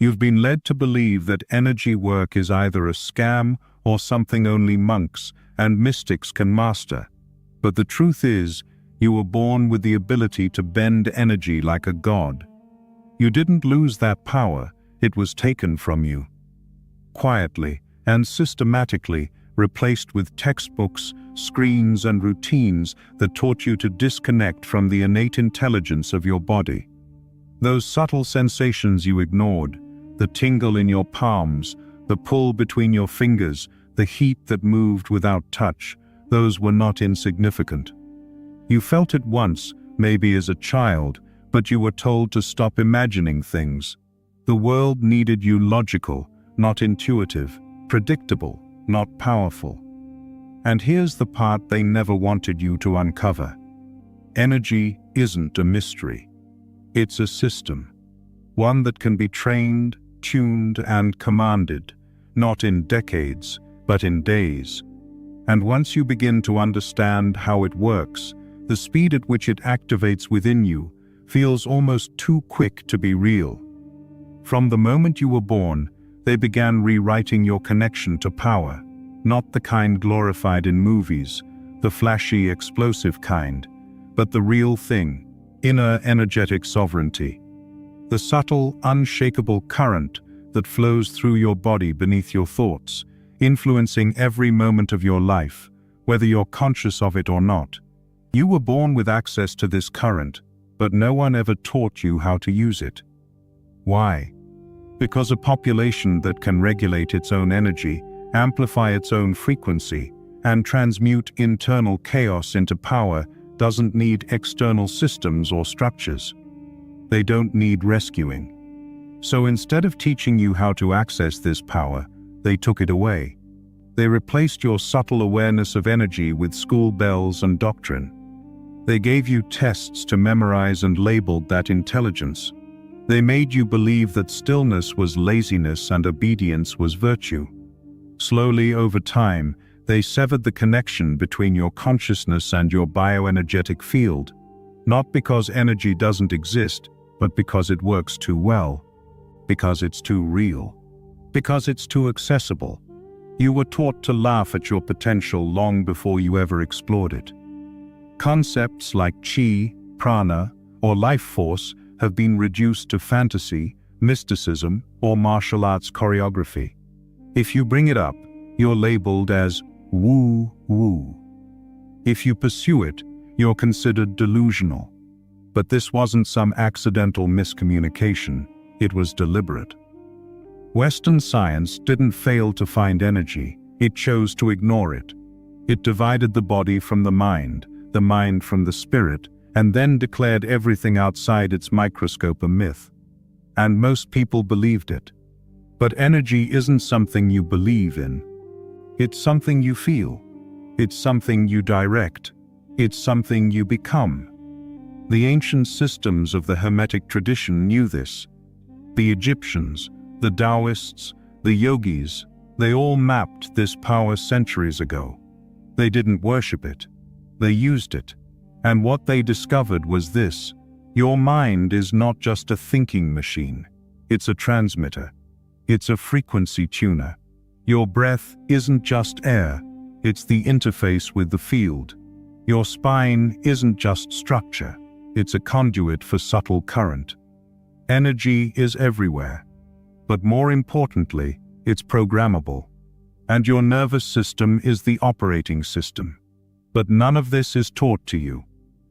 You've been led to believe that energy work is either a scam or something only monks and mystics can master. But the truth is, you were born with the ability to bend energy like a god. You didn't lose that power, it was taken from you. Quietly and systematically replaced with textbooks, screens, and routines that taught you to disconnect from the innate intelligence of your body. Those subtle sensations you ignored, the tingle in your palms, the pull between your fingers, the heat that moved without touch, those were not insignificant. You felt it once, maybe as a child, but you were told to stop imagining things. The world needed you logical, not intuitive, predictable, not powerful. And here's the part they never wanted you to uncover. Energy isn't a mystery. It's a system. One that can be trained, tuned, and commanded, not in decades, but in days. And once you begin to understand how it works, the speed at which it activates within you feels almost too quick to be real. From the moment you were born, they began rewriting your connection to power, not the kind glorified in movies, the flashy, explosive kind, but the real thing, inner energetic sovereignty. The subtle, unshakable current that flows through your body beneath your thoughts, influencing every moment of your life, whether you're conscious of it or not. You were born with access to this current, but no one ever taught you how to use it. Why? Because a population that can regulate its own energy, amplify its own frequency, and transmute internal chaos into power doesn't need external systems or structures. They don't need rescuing. So instead of teaching you how to access this power, they took it away. They replaced your subtle awareness of energy with school bells and doctrine. They gave you tests to memorize and labeled that intelligence. They made you believe that stillness was laziness and obedience was virtue. Slowly, over time, they severed the connection between your consciousness and your bioenergetic field, not because energy doesn't exist, but because it works too well, because it's too real, because it's too accessible. You were taught to laugh at your potential long before you ever explored it. Concepts like chi, prana, or life force have been reduced to fantasy, mysticism, or martial arts choreography. If you bring it up, you're labeled as woo-woo. If you pursue it, you're considered delusional. But this wasn't some accidental miscommunication, it was deliberate. Western science didn't fail to find energy, it chose to ignore it. It divided the body from the mind from the spirit, and then declared everything outside its microscope a myth. And most people believed it. But energy isn't something you believe in. It's something you feel. It's something you direct. It's something you become. The ancient systems of the Hermetic tradition knew this. The Egyptians, the Taoists, the yogis, they all mapped this power centuries ago. They didn't worship it. They used it. And what they discovered was this: your mind is not just a thinking machine. It's a transmitter. It's a frequency tuner. Your breath isn't just air. It's the interface with the field. Your spine isn't just structure. It's a conduit for subtle current. Energy is everywhere. But more importantly, it's programmable. And your nervous system is the operating system. But none of this is taught to you.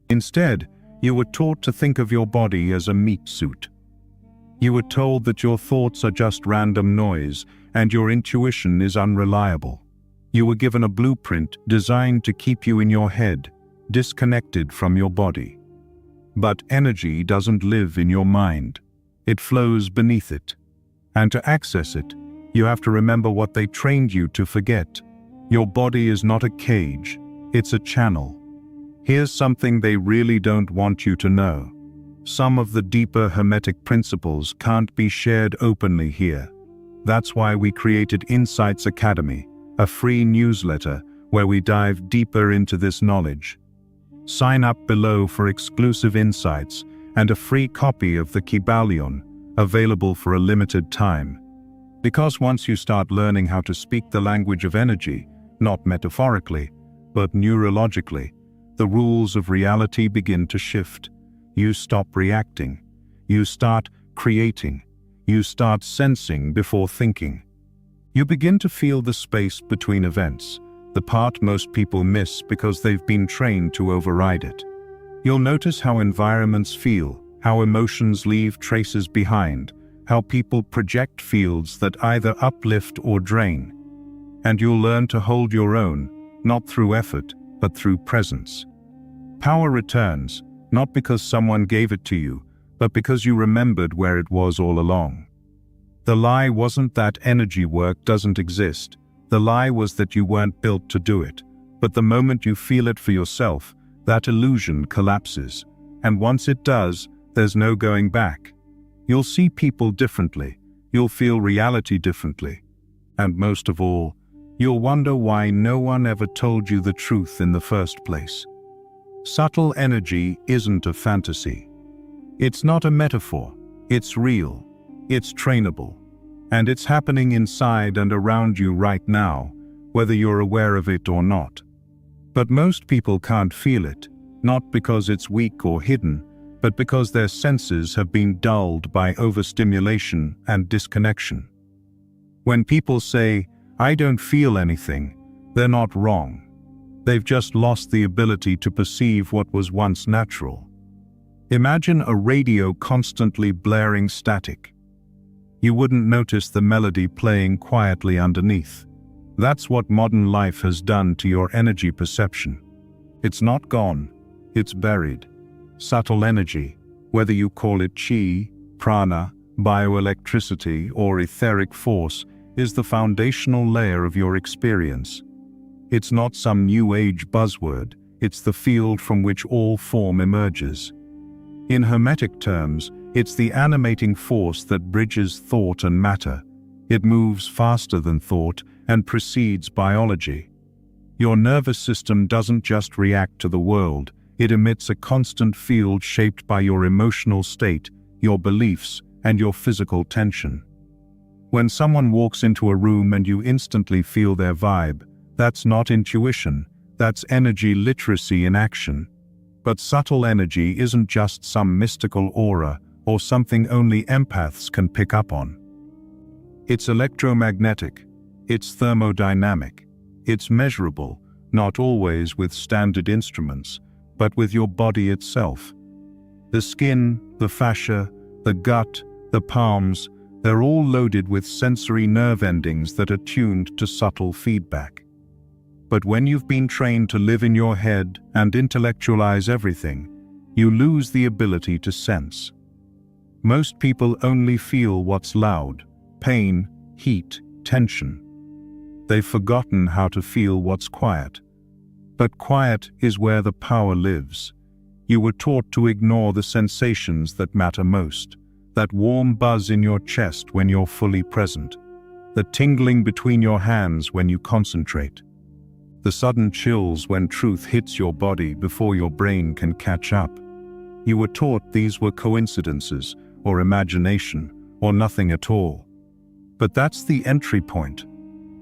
Instead, you were taught to think of your body as a meat suit. You were told that your thoughts are just random noise and your intuition is unreliable. You were given a blueprint designed to keep you in your head, disconnected from your body. But energy doesn't live in your mind. It flows beneath it. And to access it, you have to remember what they trained you to forget. Your body is not a cage, it's a channel. Here's something they really don't want you to know. Some of the deeper Hermetic principles can't be shared openly here. That's why we created Insights Academy, a free newsletter where we dive deeper into this knowledge. Sign up below for exclusive insights and a free copy of the Kybalion, available for a limited time. Because once you start learning how to speak the language of energy, not metaphorically, but neurologically, the rules of reality begin to shift. You stop reacting. You start creating. You start sensing before thinking. You begin to feel the space between events, the part most people miss because they've been trained to override it. You'll notice how environments feel, how emotions leave traces behind, how people project fields that either uplift or drain. And you'll learn to hold your own, not through effort, but through presence. Power returns, not because someone gave it to you, but because you remembered where it was all along. The lie wasn't that energy work doesn't exist. The lie was that you weren't built to do it. But the moment you feel it for yourself, that illusion collapses. And once it does, there's no going back. You'll see people differently. You'll feel reality differently. And most of all, you'll wonder why no one ever told you the truth in the first place. Subtle energy isn't a fantasy. It's not a metaphor. It's real. It's trainable. And it's happening inside and around you right now, whether you're aware of it or not. But most people can't feel it, not because it's weak or hidden, but because their senses have been dulled by overstimulation and disconnection. When people say, "I don't feel anything," they're not wrong. They've just lost the ability to perceive what was once natural. Imagine a radio constantly blaring static. You wouldn't notice the melody playing quietly underneath. That's what modern life has done to your energy perception. It's not gone, it's buried. Subtle energy, whether you call it chi, prana, bioelectricity, or etheric force, is the foundational layer of your experience. It's not some new age buzzword, it's the field from which all form emerges. In Hermetic terms, it's the animating force that bridges thought and matter. It moves faster than thought and precedes biology. Your nervous system doesn't just react to the world, it emits a constant field shaped by your emotional state, your beliefs, and your physical tension. When someone walks into a room and you instantly feel their vibe, that's not intuition, that's energy literacy in action. But subtle energy isn't just some mystical aura, or something only empaths can pick up on. It's electromagnetic, it's thermodynamic, it's measurable, not always with standard instruments, but with your body itself. The skin, the fascia, the gut, the palms, they're all loaded with sensory nerve endings that are tuned to subtle feedback. But when you've been trained to live in your head and intellectualize everything, you lose the ability to sense. Most people only feel what's loud, pain, heat, tension. They've forgotten how to feel what's quiet. But quiet is where the power lives. You were taught to ignore the sensations that matter most, that warm buzz in your chest when you're fully present, the tingling between your hands when you concentrate, the sudden chills when truth hits your body before your brain can catch up. You were taught these were coincidences, or imagination, or nothing at all. But that's the entry point.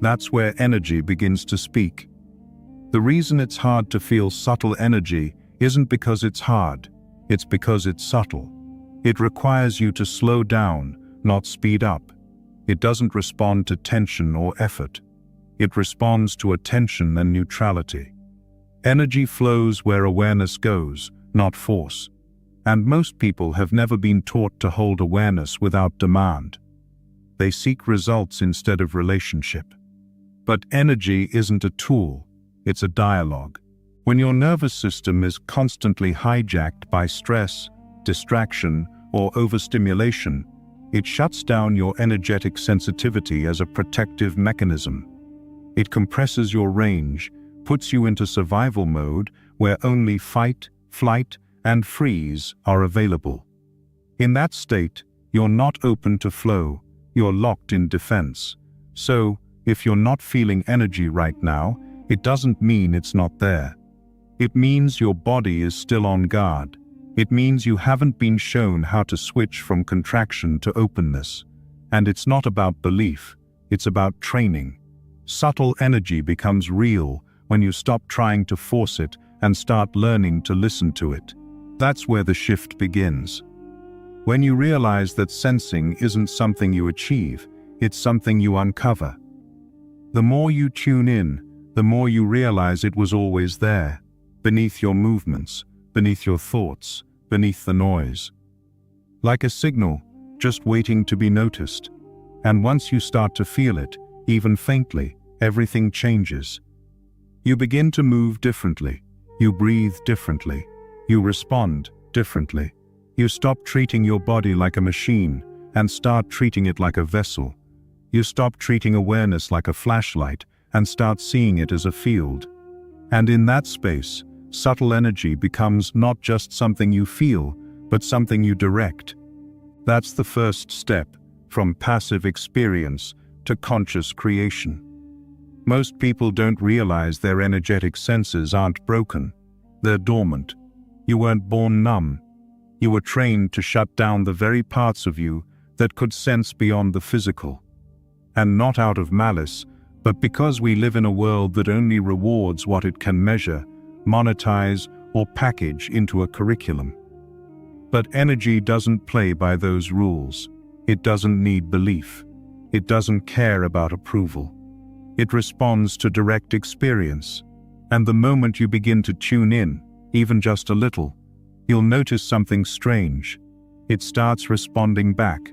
That's where energy begins to speak. The reason it's hard to feel subtle energy isn't because it's hard, it's because it's subtle. It requires you to slow down, not speed up. It doesn't respond to tension or effort. It responds to attention and neutrality. Energy flows where awareness goes, not force. And most people have never been taught to hold awareness without demand. They seek results instead of relationship. But energy isn't a tool, it's a dialogue. When your nervous system is constantly hijacked by stress, distraction, or overstimulation, it shuts down your energetic sensitivity as a protective mechanism. It compresses your range, puts you into survival mode where only fight, flight, and freeze are available. In that state, you're not open to flow, you're locked in defense. So, if you're not feeling energy right now, it doesn't mean it's not there. It means your body is still on guard. It means you haven't been shown how to switch from contraction to openness. And it's not about belief, it's about training. Subtle energy becomes real when you stop trying to force it and start learning to listen to it. That's where the shift begins. When you realize that sensing isn't something you achieve, it's something you uncover. The more you tune in, the more you realize it was always there, beneath your movements, beneath your thoughts, beneath the noise. Like a signal, just waiting to be noticed. And once you start to feel it, even faintly, everything changes. You begin to move differently. You breathe differently. You respond differently. You stop treating your body like a machine and start treating it like a vessel. You stop treating awareness like a flashlight and start seeing it as a field. And in that space, subtle energy becomes not just something you feel, but something you direct. That's the first step from passive experience to conscious creation. Most people don't realize their energetic senses aren't broken. They're dormant. You weren't born numb. You were trained to shut down the very parts of you that could sense beyond the physical. And not out of malice, but because we live in a world that only rewards what it can measure, monetize, or package into a curriculum. But energy doesn't play by those rules. It doesn't need belief. It doesn't care about approval. It responds to direct experience. And the moment you begin to tune in, even just a little, you'll notice something strange. It starts responding back.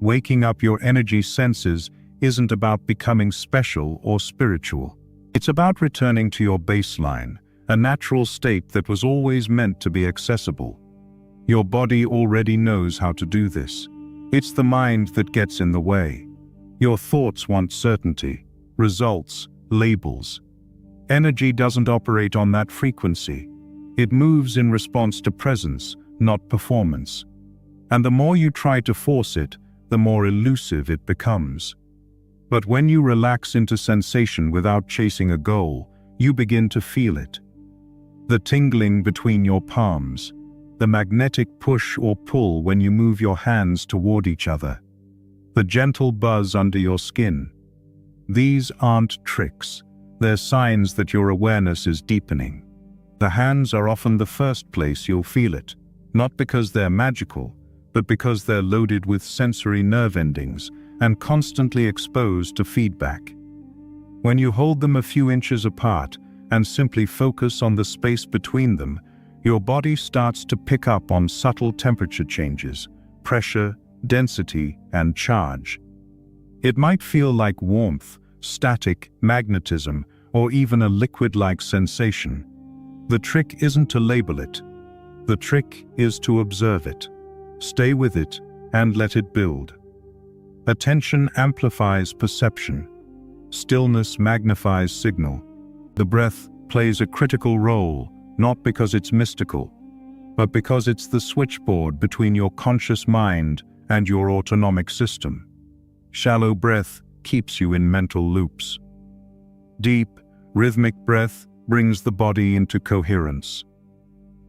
Waking up your energy senses isn't about becoming special or spiritual. It's about returning to your baseline, a natural state that was always meant to be accessible. Your body already knows how to do this. It's the mind that gets in the way. Your thoughts want certainty, results, labels. Energy doesn't operate on that frequency. It moves in response to presence, not performance. And the more you try to force it, the more elusive it becomes. But when you relax into sensation without chasing a goal, you begin to feel it. The tingling between your palms, the magnetic push or pull when you move your hands toward each other, the gentle buzz under your skin. These aren't tricks. They're signs that your awareness is deepening. The hands are often the first place you'll feel it, not because they're magical, but because they're loaded with sensory nerve endings and constantly exposed to feedback. When you hold them a few inches apart and simply focus on the space between them, your body starts to pick up on subtle temperature changes, pressure, density, and charge. It might feel like warmth, static, magnetism, or even a liquid-like sensation. The trick isn't to label it. The trick is to observe it. Stay with it and let it build. Attention amplifies perception. Stillness magnifies signal. The breath plays a critical role, not because it's mystical, but because it's the switchboard between your conscious mind and your autonomic system. Shallow breath keeps you in mental loops. Deep, rhythmic breath brings the body into coherence.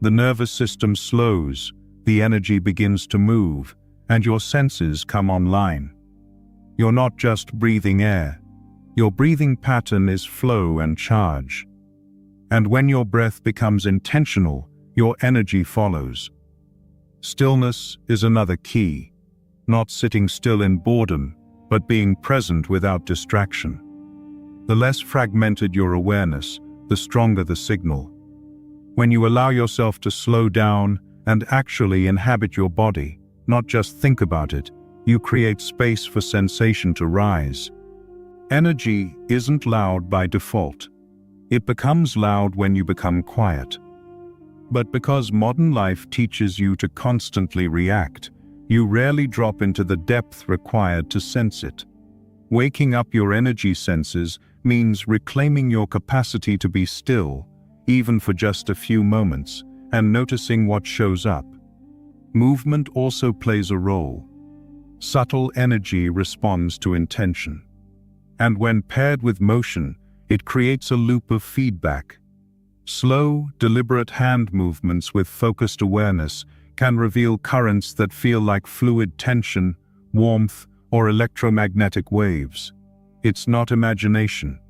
The nervous system slows, the energy begins to move, and your senses come online. You're not just breathing air. Your breathing pattern is flow and charge. And when your breath becomes intentional, your energy follows. Stillness is another key. Not sitting still in boredom, but being present without distraction. The less fragmented your awareness, the stronger the signal. When you allow yourself to slow down and actually inhabit your body, not just think about it, you create space for sensation to rise. Energy isn't loud by default. It becomes loud when you become quiet. But because modern life teaches you to constantly react, you rarely drop into the depth required to sense it. Waking up your energy senses means reclaiming your capacity to be still, even for just a few moments, and noticing what shows up. Movement also plays a role. Subtle energy responds to intention. And when paired with motion, it creates a loop of feedback. Slow, deliberate hand movements with focused awareness can reveal currents that feel like fluid tension, warmth, or electromagnetic waves. It's not imagination.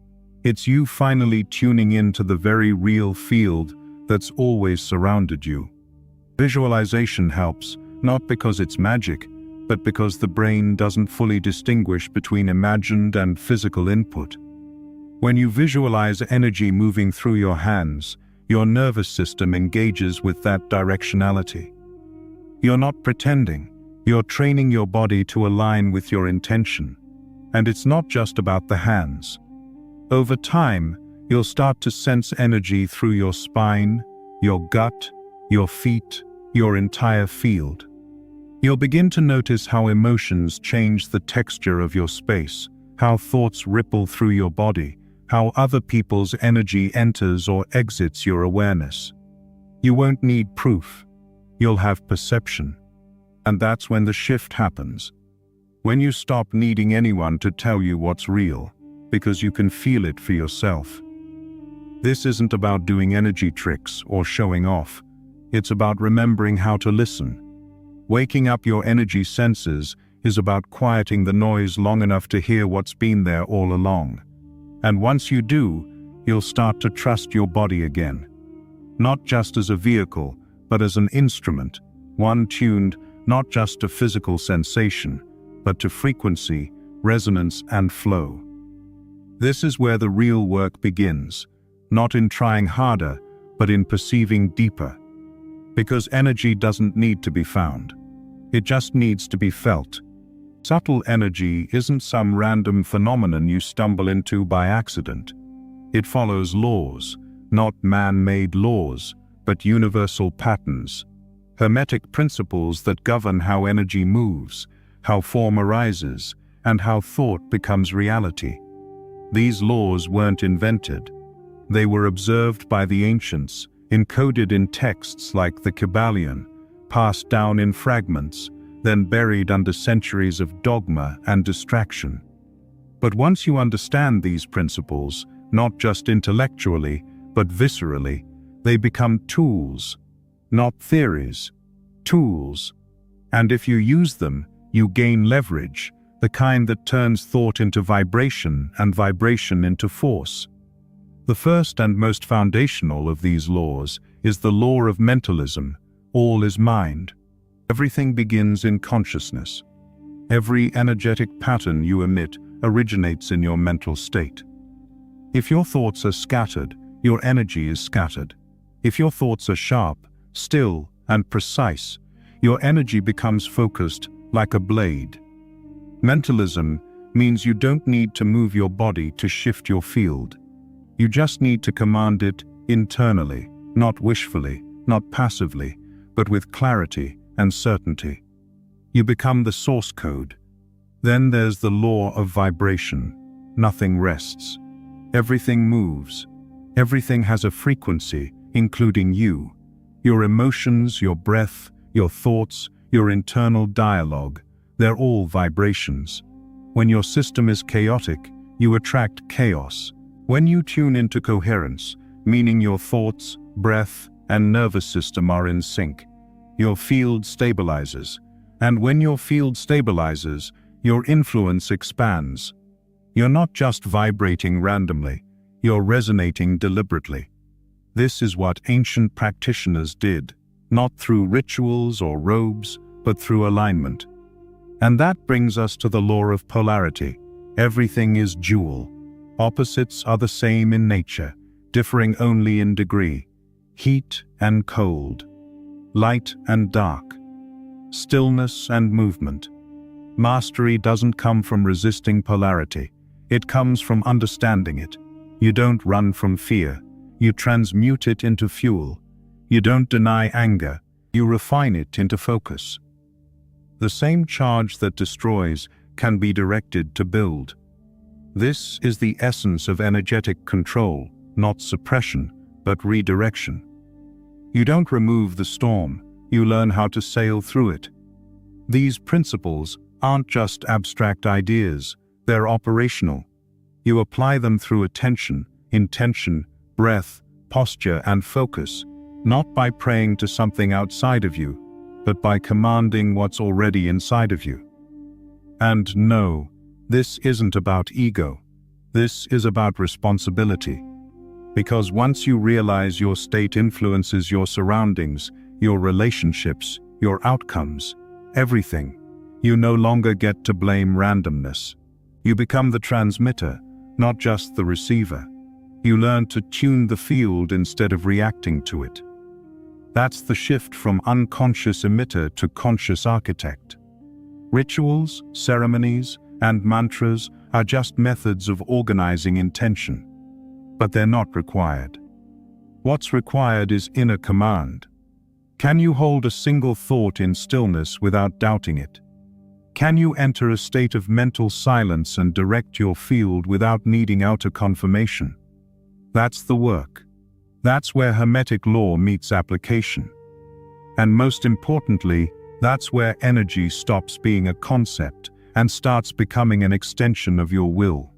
It's you finally tuning into the very real field that's always surrounded you. Visualization helps, not because it's magic, but because the brain doesn't fully distinguish between imagined and physical input. When you visualize energy moving through your hands, your nervous system engages with that directionality. You're not pretending, you're training your body to align with your intention. And it's not just about the hands. Over time, you'll start to sense energy through your spine, your gut, your feet, your entire field. You'll begin to notice how emotions change the texture of your space, how thoughts ripple through your body, how other people's energy enters or exits your awareness. You won't need proof. You'll have perception. And that's when the shift happens. When you stop needing anyone to tell you what's real, because you can feel it for yourself. This isn't about doing energy tricks or showing off. It's about remembering how to listen. Waking up your energy senses is about quieting the noise long enough to hear what's been there all along. And once you do, you'll start to trust your body again. Not just as a vehicle, but as an instrument, one tuned not just to physical sensation, but to frequency, resonance, and flow. This is where the real work begins, not in trying harder, but in perceiving deeper. Because energy doesn't need to be found. It just needs to be felt. Subtle energy isn't some random phenomenon you stumble into by accident. It follows laws, not man-made laws, but universal patterns. Hermetic principles that govern how energy moves, how form arises, and how thought becomes reality. These laws weren't invented. They were observed by the ancients, encoded in texts like the Kybalion, passed down in fragments, then buried under centuries of dogma and distraction. But once you understand these principles, not just intellectually, but viscerally, they become tools, not theories, tools. And if you use them, you gain leverage, the kind that turns thought into vibration and vibration into force. The first and most foundational of these laws is the law of mentalism. All is mind. Everything begins in consciousness. Every energetic pattern you emit originates in your mental state. If your thoughts are scattered, your energy is scattered. If your thoughts are sharp, still, and precise, your energy becomes focused like a blade. Mentalism means you don't need to move your body to shift your field. You just need to command it internally, not wishfully, not passively, but with clarity and certainty. You become the source code. Then there's the law of vibration. Nothing rests. Everything moves. Everything has a frequency, including you. Your emotions, your breath, your thoughts, your internal dialogue, they're all vibrations. When your system is chaotic, you attract chaos. When you tune into coherence, meaning your thoughts, breath, and nervous system are in sync, your field stabilizes. And when your field stabilizes, your influence expands. You're not just vibrating randomly, you're resonating deliberately. This is what ancient practitioners did, not through rituals or robes, but through alignment. And that brings us to the law of polarity. Everything is dual. Opposites are the same in nature, differing only in degree. Heat and cold, light and dark, stillness and movement. Mastery doesn't come from resisting polarity. It comes from understanding it. You don't run from fear. You transmute it into fuel. You don't deny anger. You refine it into focus. The same charge that destroys can be directed to build. This is the essence of energetic control, not suppression, but redirection. You don't remove the storm, you learn how to sail through it. These principles aren't just abstract ideas, they're operational. You apply them through attention, intention, breath, posture and focus, not by praying to something outside of you, but by commanding what's already inside of you. And no, this isn't about ego. This is about responsibility. Because once you realize your state influences your surroundings, your relationships, your outcomes, everything, you no longer get to blame randomness. You become the transmitter, not just the receiver. You learn to tune the field instead of reacting to it. That's the shift from unconscious emitter to conscious architect. Rituals, ceremonies, and mantras are just methods of organizing intention. But they're not required. What's required is inner command. Can you hold a single thought in stillness without doubting it? Can you enter a state of mental silence and direct your field without needing outer confirmation? That's the work. That's where Hermetic law meets application. And most importantly, that's where energy stops being a concept and starts becoming an extension of your will.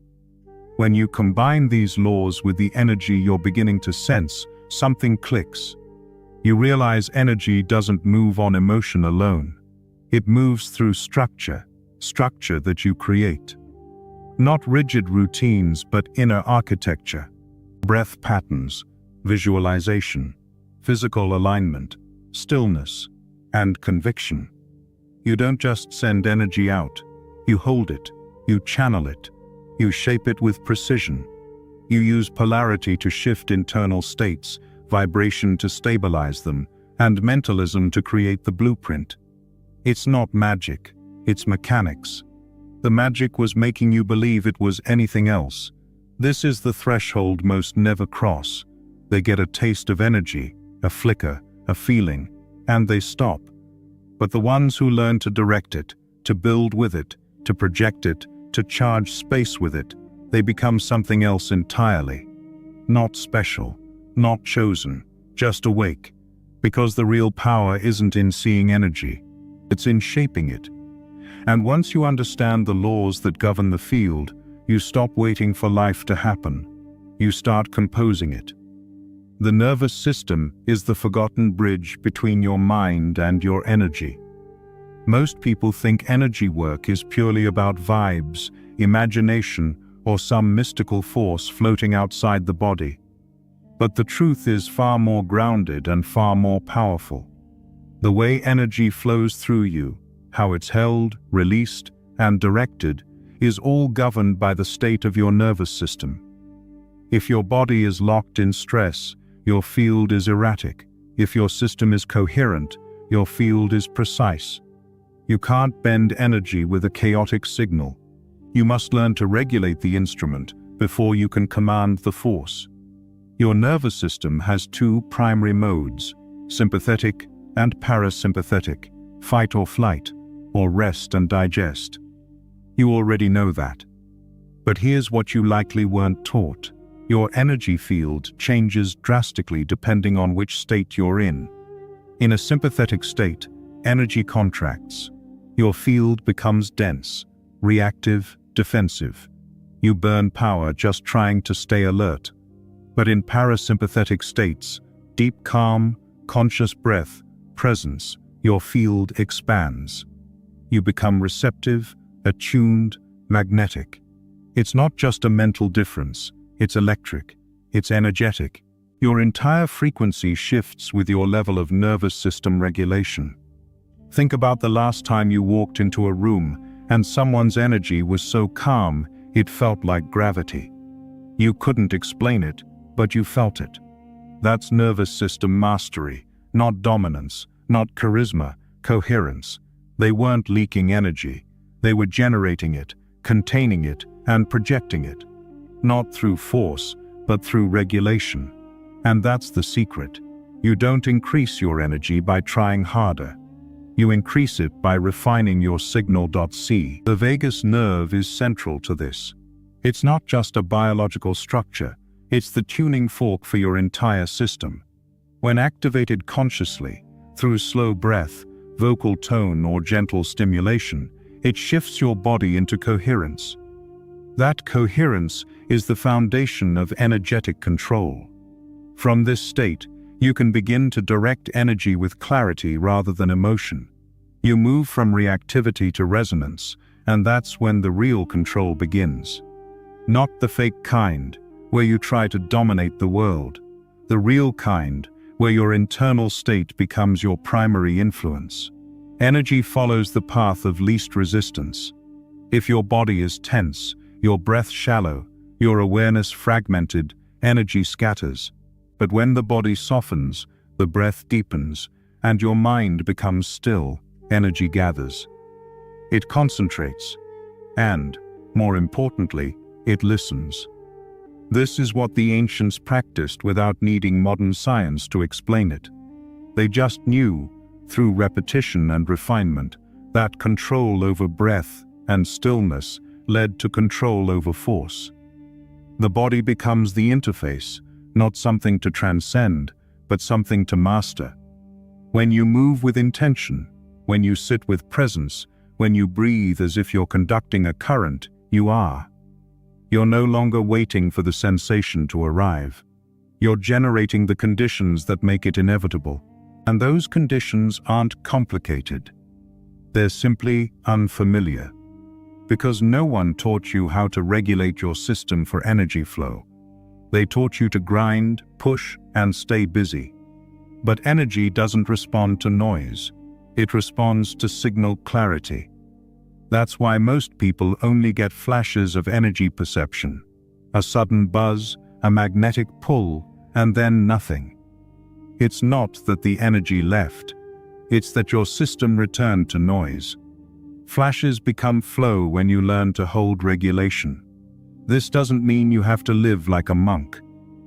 When you combine these laws with the energy you're beginning to sense, something clicks. You realize energy doesn't move on emotion alone. It moves through structure that you create. Not rigid routines, but inner architecture. Breath patterns, visualization, physical alignment, stillness, and conviction. You don't just send energy out. You hold it, you channel it, you shape it with precision. You use polarity to shift internal states, vibration to stabilize them, and mentalism to create the blueprint. It's not magic, it's mechanics. The magic was making you believe it was anything else. This is the threshold most never cross. They get a taste of energy, a flicker, a feeling, and they stop. But the ones who learn to direct it, to build with it, to project it, to charge space with it, they become something else entirely. Not special, not chosen, just awake. Because the real power isn't in seeing energy, it's in shaping it. And once you understand the laws that govern the field, you stop waiting for life to happen. You start composing it. The nervous system is the forgotten bridge between your mind and your energy. Most people think energy work is purely about vibes, imagination, or some mystical force floating outside the body. But the truth is far more grounded and far more powerful. The way energy flows through you, how it's held, released, and directed, is all governed by the state of your nervous system. If your body is locked in stress, your field is erratic. If your system is coherent, your field is precise. You can't bend energy with a chaotic signal. You must learn to regulate the instrument before you can command the force. Your nervous system has two primary modes, sympathetic and parasympathetic, fight or flight, or rest and digest. You already know that. But here's what you likely weren't taught. Your energy field changes drastically depending on which state you're in. In a sympathetic state, energy contracts. Your field becomes dense, reactive, defensive. You burn power just trying to stay alert. But in parasympathetic states, deep calm, conscious breath, presence, your field expands. You become receptive, attuned, magnetic. It's not just a mental difference, it's electric, it's energetic. Your entire frequency shifts with your level of nervous system regulation. Think about the last time you walked into a room and someone's energy was so calm it felt like gravity. You couldn't explain it, but you felt it. That's nervous system mastery, not dominance, not charisma, coherence. They weren't leaking energy. They were generating it, containing it, and projecting it. Not through force, but through regulation. And that's the secret. You don't increase your energy by trying harder. You increase it by refining your signal.c. The vagus nerve is central to this. It's not just a biological structure, it's the tuning fork for your entire system. When activated consciously, through slow breath, vocal tone, or gentle stimulation, it shifts your body into coherence. That coherence is the foundation of energetic control. From this state, you can begin to direct energy with clarity rather than emotion. You move from reactivity to resonance, and that's when the real control begins. Not the fake kind, where you try to dominate the world. The real kind, where your internal state becomes your primary influence. Energy follows the path of least resistance. If your body is tense, your breath shallow, your awareness fragmented, energy scatters. But when the body softens, the breath deepens, and your mind becomes still, energy gathers. It concentrates, and, more importantly, it listens. This is what the ancients practiced without needing modern science to explain it. They just knew, through repetition and refinement, that control over breath and stillness led to control over force. The body becomes the interface, not something to transcend, but something to master. When you move with intention, when you sit with presence, when you breathe as if you're conducting a current, you are. You're no longer waiting for the sensation to arrive. You're generating the conditions that make it inevitable. And those conditions aren't complicated. They're simply unfamiliar. Because no one taught you how to regulate your system for energy flow. They taught you to grind, push, and stay busy. But energy doesn't respond to noise. It responds to signal clarity. That's why most people only get flashes of energy perception. A sudden buzz, a magnetic pull, and then nothing. It's not that the energy left. It's that your system returned to noise. Flashes become flow when you learn to hold regulation. This doesn't mean you have to live like a monk.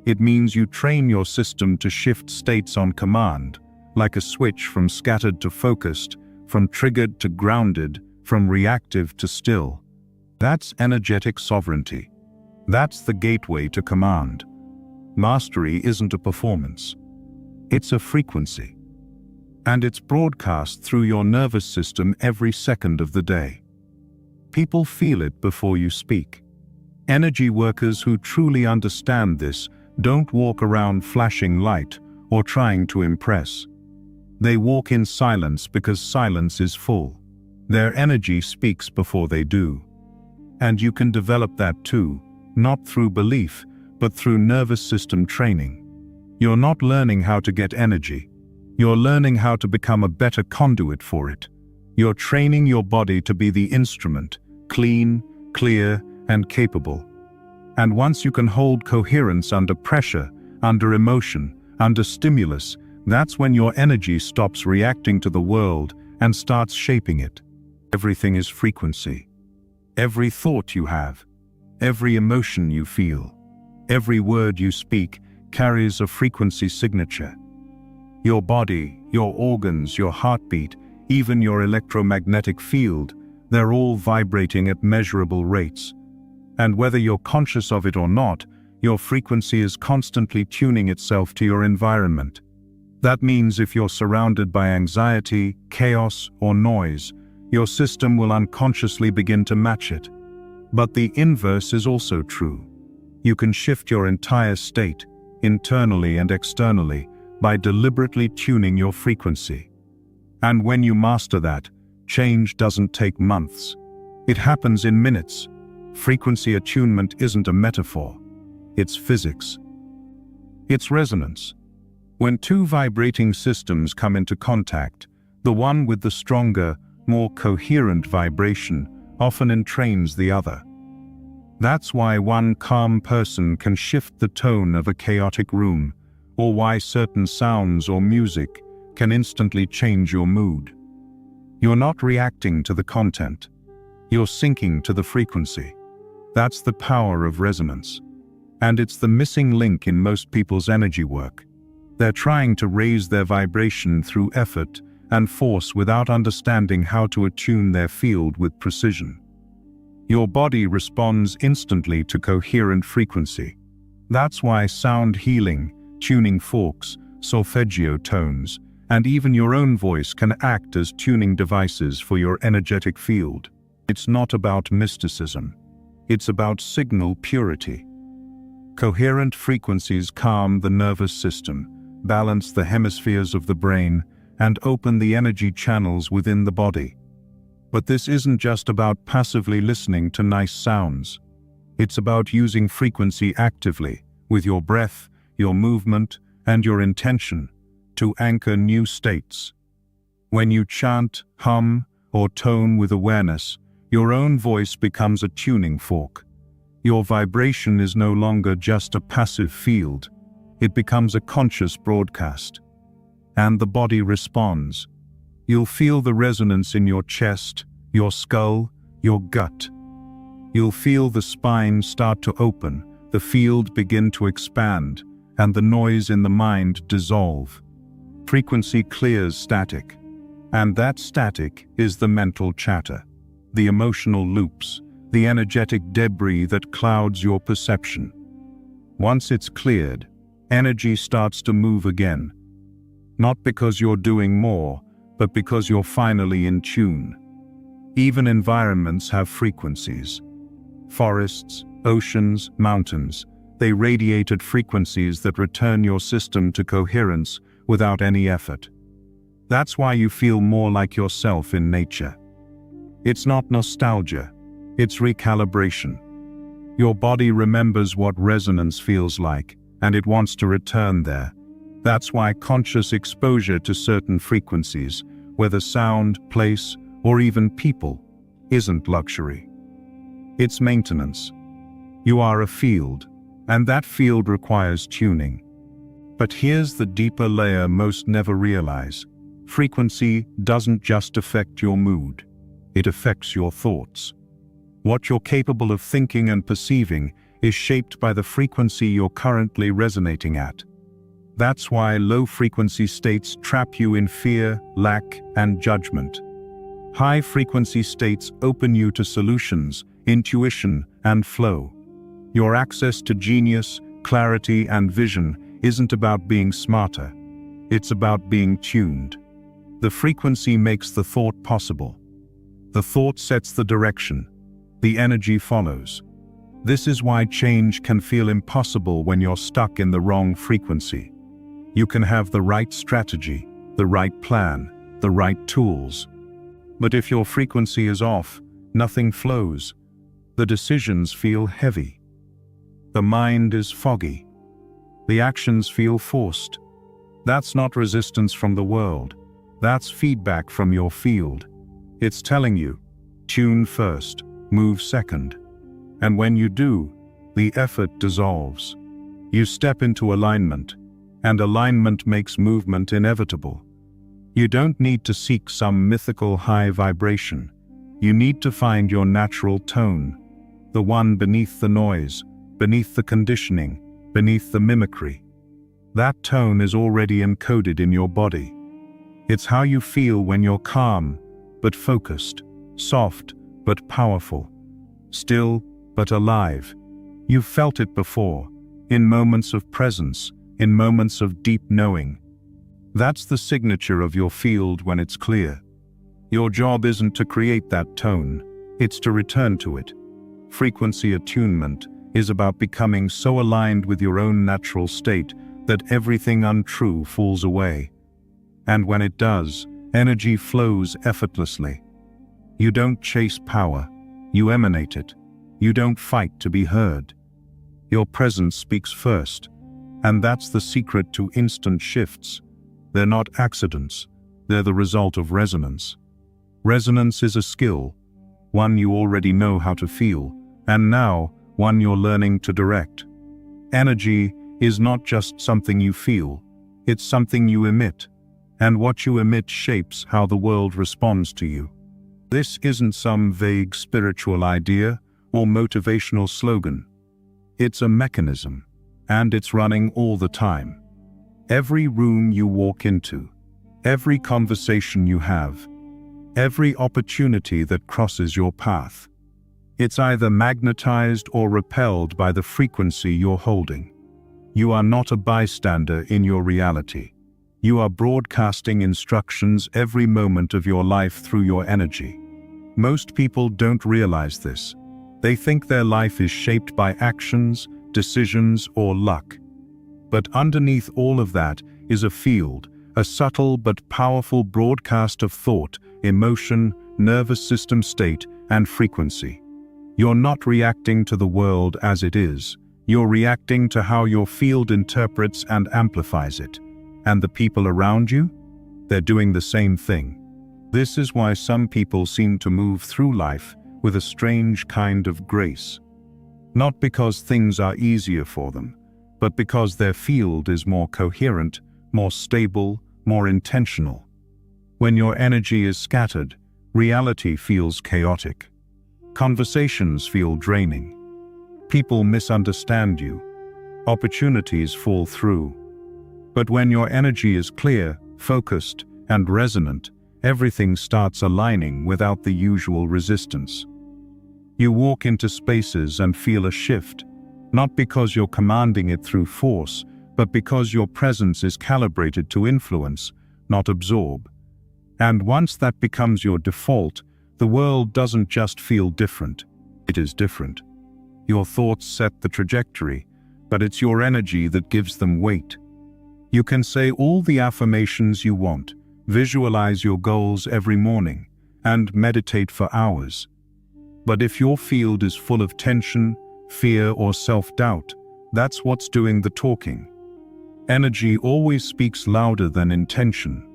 It means you train your system to shift states on command, like a switch from scattered to focused, from triggered to grounded, from reactive to still. That's energetic sovereignty. That's the gateway to command. Mastery isn't a performance. It's a frequency. And it's broadcast through your nervous system every second of the day. People feel it before you speak. Energy workers who truly understand this don't walk around flashing light or trying to impress. They walk in silence because silence is full. Their energy speaks before they do. And you can develop that too, not through belief, but through nervous system training. You're not learning how to get energy. You're learning how to become a better conduit for it. You're training your body to be the instrument, clean, clear, and capable. And once you can hold coherence under pressure, under emotion, under stimulus, that's when your energy stops reacting to the world and starts shaping it. Everything is frequency. Every thought you have, every emotion you feel, every word you speak carries a frequency signature. Your body, your organs, your heartbeat, even your electromagnetic field, they're all vibrating at measurable rates. And whether you're conscious of it or not, your frequency is constantly tuning itself to your environment. That means if you're surrounded by anxiety, chaos, or noise, your system will unconsciously begin to match it. But the inverse is also true. You can shift your entire state, internally and externally, by deliberately tuning your frequency. And when you master that, change doesn't take months. It happens in minutes. Frequency attunement isn't a metaphor. It's physics. It's resonance. When two vibrating systems come into contact, the one with the stronger, more coherent vibration often entrains the other. That's why one calm person can shift the tone of a chaotic room, or why certain sounds or music can instantly change your mood. You're not reacting to the content. You're syncing to the frequency. That's the power of resonance. And it's the missing link in most people's energy work. They're trying to raise their vibration through effort and force without understanding how to attune their field with precision. Your body responds instantly to coherent frequency. That's why sound healing, tuning forks, solfeggio tones, and even your own voice can act as tuning devices for your energetic field. It's not about mysticism. It's about signal purity. Coherent frequencies calm the nervous system, balance the hemispheres of the brain, and open the energy channels within the body. But this isn't just about passively listening to nice sounds. It's about using frequency actively, with your breath, your movement, and your intention, to anchor new states. When you chant, hum, or tone with awareness, your own voice becomes a tuning fork. Your vibration is no longer just a passive field. It becomes a conscious broadcast. And the body responds. You'll feel the resonance in your chest, your skull, your gut. You'll feel the spine start to open, the field begin to expand, and the noise in the mind dissolve. Frequency clears static. And that static is the mental chatter, the emotional loops, the energetic debris that clouds your perception. Once it's cleared, energy starts to move again. Not because you're doing more, but because you're finally in tune. Even environments have frequencies. Forests, oceans, mountains, they radiate at frequencies that return your system to coherence without any effort. That's why you feel more like yourself in nature. It's not nostalgia, it's recalibration. Your body remembers what resonance feels like, and it wants to return there. That's why conscious exposure to certain frequencies, whether sound, place, or even people, isn't luxury. It's maintenance. You are a field, and that field requires tuning. But here's the deeper layer most never realize. Frequency doesn't just affect your mood, it affects your thoughts. What you're capable of thinking and perceiving is shaped by the frequency you're currently resonating at. That's why low-frequency states trap you in fear, lack, and judgment. High-frequency states open you to solutions, intuition, and flow. Your access to genius, clarity, and vision isn't about being smarter. It's about being tuned. The frequency makes the thought possible. The thought sets the direction. The energy follows. This is why change can feel impossible when you're stuck in the wrong frequency. You can have the right strategy, the right plan, the right tools. But if your frequency is off, nothing flows. The decisions feel heavy. The mind is foggy. The actions feel forced. That's not resistance from the world. That's feedback from your field. It's telling you, tune first, move second. And when you do, the effort dissolves. You step into alignment, and alignment makes movement inevitable. You don't need to seek some mythical high vibration. You need to find your natural tone, the one beneath the noise, beneath the conditioning, beneath the mimicry. That tone is already encoded in your body. It's how you feel when you're calm, but focused, soft, but powerful, still, but alive. You've felt it before, in moments of presence, in moments of deep knowing. That's the signature of your field when it's clear. Your job isn't to create that tone, it's to return to it. Frequency attunement is about becoming so aligned with your own natural state that everything untrue falls away. And when it does, energy flows effortlessly. You don't chase power, you emanate it. You don't fight to be heard. Your presence speaks first, and that's the secret to instant shifts. They're not accidents, they're the result of resonance. Resonance is a skill, one you already know how to feel, and now one you're learning to direct. Energy is not just something you feel, it's something you emit, and what you emit shapes how the world responds to you. This isn't some vague spiritual idea or motivational slogan. It's a mechanism, and it's running all the time. Every room you walk into, every conversation you have, every opportunity that crosses your path, it's either magnetized or repelled by the frequency you're holding. You are not a bystander in your reality. You are broadcasting instructions every moment of your life through your energy. Most people don't realize this. They think their life is shaped by actions, decisions, or luck. But underneath all of that is a field, a subtle but powerful broadcast of thought, emotion, nervous system state, and frequency. You're not reacting to the world as it is. You're reacting to how your field interprets and amplifies it. And the people around you? They're doing the same thing. This is why some people seem to move through life with a strange kind of grace. Not because things are easier for them, but because their field is more coherent, more stable, more intentional. When your energy is scattered, reality feels chaotic. Conversations feel draining. People misunderstand you. Opportunities fall through. But when your energy is clear, focused, and resonant, everything starts aligning without the usual resistance. You walk into spaces and feel a shift, not because you're commanding it through force, but because your presence is calibrated to influence, not absorb. And once that becomes your default, the world doesn't just feel different, it is different. Your thoughts set the trajectory, but it's your energy that gives them weight. You can say all the affirmations you want, visualize your goals every morning, and meditate for hours. But if your field is full of tension, fear, or self-doubt, that's what's doing the talking. Energy always speaks louder than intention.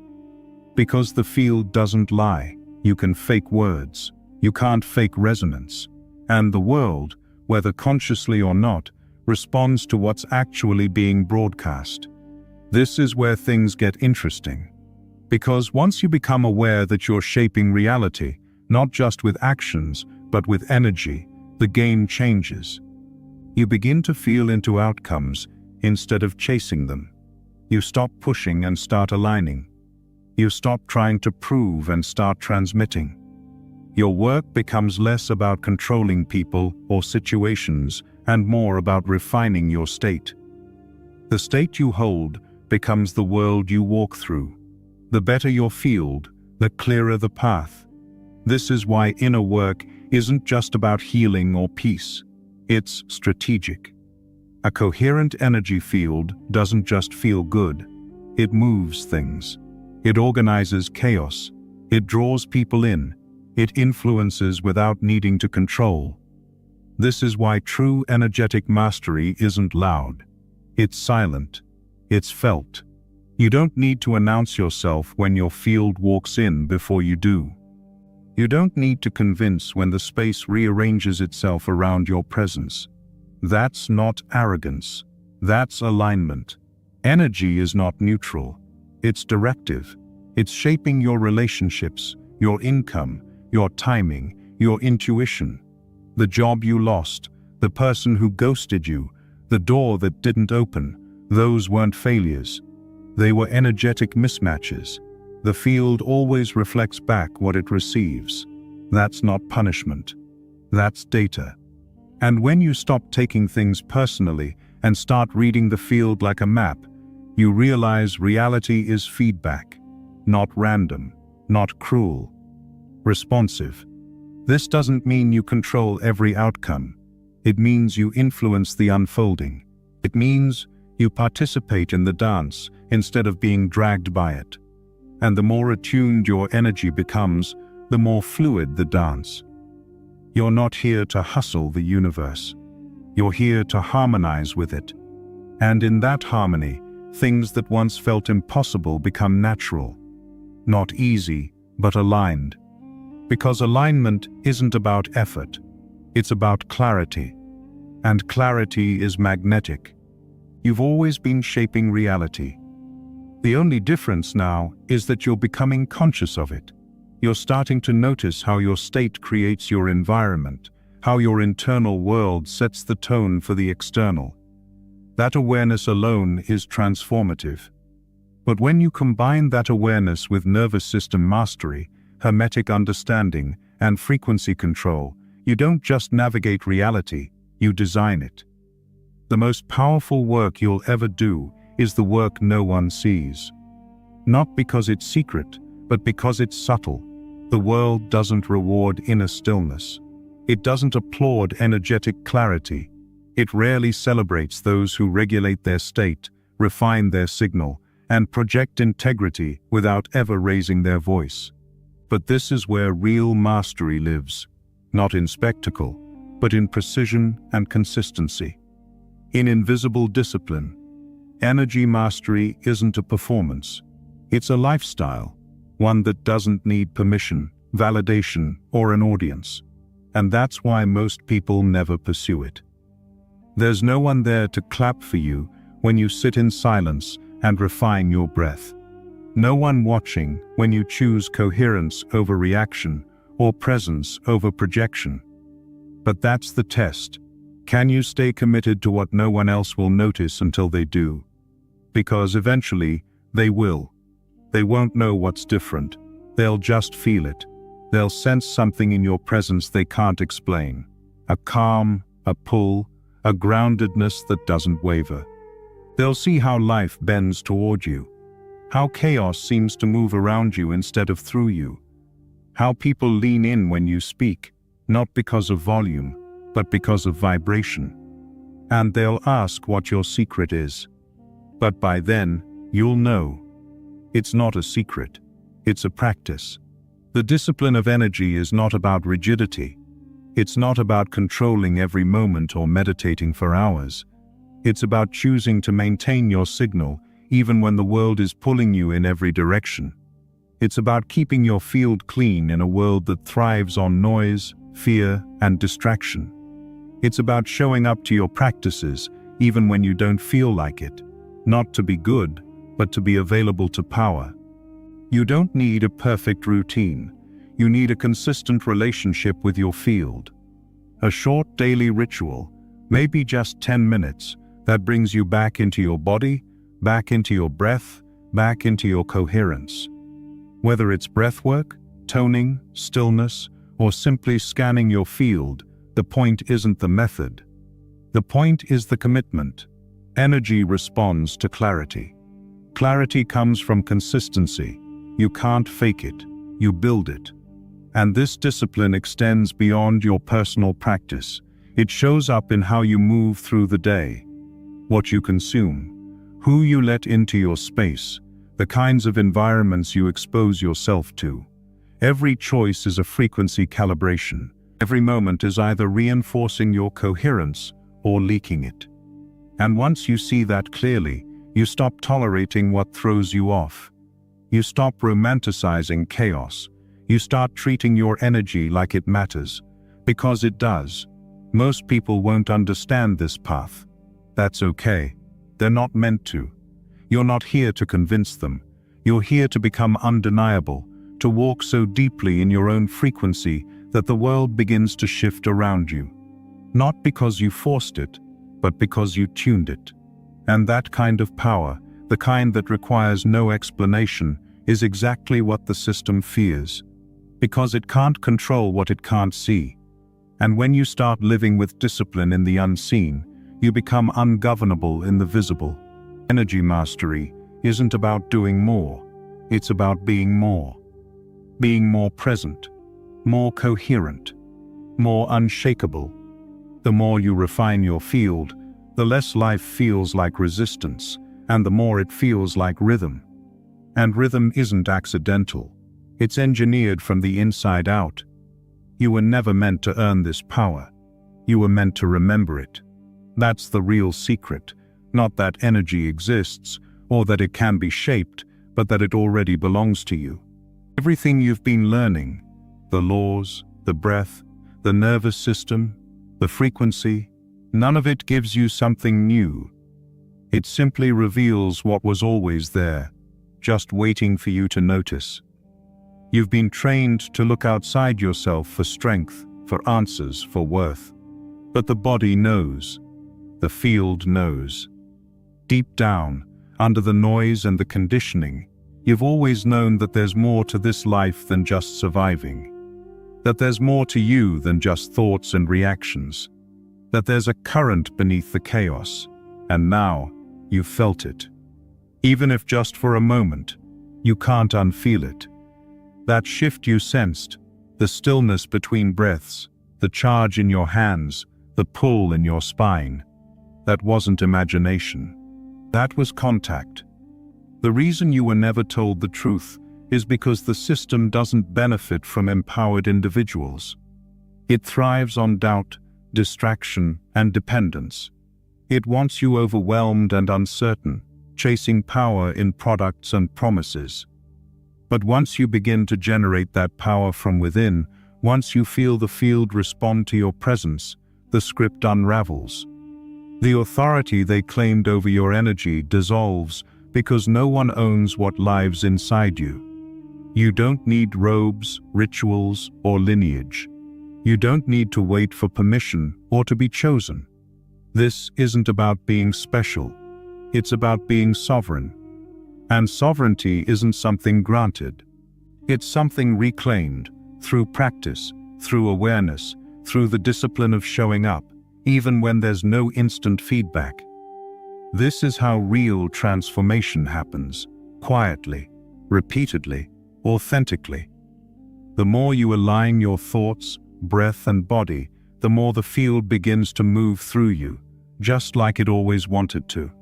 Because the field doesn't lie, you can fake words, you can't fake resonance. And the world, whether consciously or not, responds to what's actually being broadcast. This is where things get interesting. Because once you become aware that you're shaping reality, not just with actions, but with energy, the game changes. You begin to feel into outcomes instead of chasing them. You stop pushing and start aligning. You stop trying to prove and start transmitting. Your work becomes less about controlling people or situations and more about refining your state. The state you hold becomes the world you walk through. The better your field, the clearer the path. This is why inner work isn't just about healing or peace. It's strategic. A coherent energy field doesn't just feel good. It moves things. It organizes chaos. It draws people in. It influences without needing to control. This is why true energetic mastery isn't loud. It's silent. It's felt. You don't need to announce yourself when your field walks in before you do. You don't need to convince when the space rearranges itself around your presence. That's not arrogance. That's alignment. Energy is not neutral. It's directive. It's shaping your relationships, your income, your timing, your intuition. The job you lost, the person who ghosted you, the door that didn't open, those weren't failures. They were energetic mismatches. The field always reflects back what it receives. That's not punishment. That's data. And when you stop taking things personally and start reading the field like a map, you realize reality is feedback, not random, not cruel, responsive. This doesn't mean you control every outcome. It means you influence the unfolding. It means you participate in the dance instead of being dragged by it. And the more attuned your energy becomes, the more fluid the dance. You're not here to hustle the universe. You're here to harmonize with it. And in that harmony, things that once felt impossible become natural. Not easy, but aligned. Because alignment isn't about effort. It's about clarity. And clarity is magnetic. You've always been shaping reality. The only difference now is that you're becoming conscious of it. You're starting to notice how your state creates your environment, how your internal world sets the tone for the external. That awareness alone is transformative. But when you combine that awareness with nervous system mastery, hermetic understanding, and frequency control, you don't just navigate reality, you design it. The most powerful work you'll ever do is the work no one sees. Not because it's secret, but because it's subtle. The world doesn't reward inner stillness. It doesn't applaud energetic clarity. It rarely celebrates those who regulate their state, refine their signal, and project integrity without ever raising their voice. But this is where real mastery lives, not in spectacle, but in precision and consistency. In invisible discipline, energy mastery isn't a performance. It's a lifestyle, one that doesn't need permission, validation, or an audience. And that's why most people never pursue it. There's no one there to clap for you when you sit in silence and refine your breath. No one watching when you choose coherence over reaction or presence over projection. But that's the test. Can you stay committed to what no one else will notice until they do? Because eventually, they will. They won't know what's different. They'll just feel it. They'll sense something in your presence they can't explain. A calm, a pull, a groundedness that doesn't waver. They'll see how life bends toward you. How chaos seems to move around you instead of through you. How people lean in when you speak, not because of volume, but because of vibration. And they'll ask what your secret is. But by then, you'll know. It's not a secret. It's a practice. The discipline of energy is not about rigidity. It's not about controlling every moment or meditating for hours. It's about choosing to maintain your signal even when the world is pulling you in every direction. It's about keeping your field clean in a world that thrives on noise, fear, and distraction. It's about showing up to your practices even when you don't feel like it, not to be good, but to be available to power. You don't need a perfect routine. You need a consistent relationship with your field. A short daily ritual, maybe just 10 minutes, that brings you back into your body, back into your breath, back into your coherence. Whether it's breathwork, toning, stillness, or simply scanning your field, the point isn't the method. The point is the commitment. Energy responds to clarity. Clarity comes from consistency. You can't fake it. You build it. And this discipline extends beyond your personal practice. It shows up in how you move through the day, what you consume, who you let into your space, the kinds of environments you expose yourself to. Every choice is a frequency calibration. Every moment is either reinforcing your coherence or leaking it. And once you see that clearly, you stop tolerating what throws you off. You stop romanticizing chaos. You start treating your energy like it matters, because it does. Most people won't understand this path. That's okay. They're not meant to. You're not here to convince them. You're here to become undeniable, to walk so deeply in your own frequency that the world begins to shift around you. Not because you forced it, but because you tuned it. And that kind of power, the kind that requires no explanation, is exactly what the system fears. Because it can't control what it can't see. And when you start living with discipline in the unseen, you become ungovernable in the visible. Energy mastery isn't about doing more. It's about being more. Being more present, more coherent, more unshakable. The more you refine your field, the less life feels like resistance, and the more it feels like rhythm. And rhythm isn't accidental. It's engineered from the inside out. You were never meant to earn this power. You were meant to remember it. That's the real secret. Not that energy exists, or that it can be shaped, but that it already belongs to you. Everything you've been learning, the laws, the breath, the nervous system, the frequency, none of it gives you something new. It simply reveals what was always there, just waiting for you to notice. You've been trained to look outside yourself for strength, for answers, for worth. But the body knows. The field knows. Deep down, under the noise and the conditioning, you've always known that there's more to this life than just surviving. That there's more to you than just thoughts and reactions. That there's a current beneath the chaos. And now, you've felt it. Even if just for a moment, you can't unfeel it. That shift you sensed, the stillness between breaths, the charge in your hands, the pull in your spine. That wasn't imagination. That was contact. The reason you were never told the truth is because the system doesn't benefit from empowered individuals. It thrives on doubt, distraction, and dependence. It wants you overwhelmed and uncertain, chasing power in products and promises. But once you begin to generate that power from within, once you feel the field respond to your presence, the script unravels. The authority they claimed over your energy dissolves because no one owns what lives inside you. You don't need robes, rituals, or lineage. You don't need to wait for permission or to be chosen. This isn't about being special. It's about being sovereign. And sovereignty isn't something granted. It's something reclaimed through practice, through awareness, through the discipline of showing up, even when there's no instant feedback. This is how real transformation happens, quietly, repeatedly, authentically. The more you align your thoughts, breath, and body, the more the field begins to move through you, just like it always wanted to.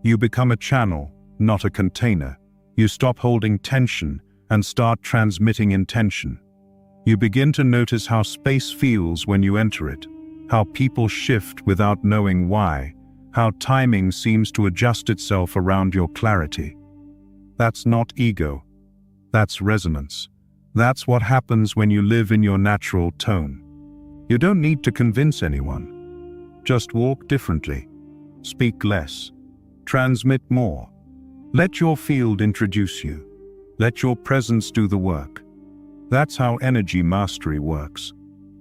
You become a channel, not a container. You stop holding tension and start transmitting intention. You begin to notice how space feels when you enter it, how people shift without knowing why, how timing seems to adjust itself around your clarity. That's not ego. That's resonance. That's what happens when you live in your natural tone. You don't need to convince anyone. Just walk differently. Speak less. Transmit more. Let your field introduce you. Let your presence do the work. That's how energy mastery works.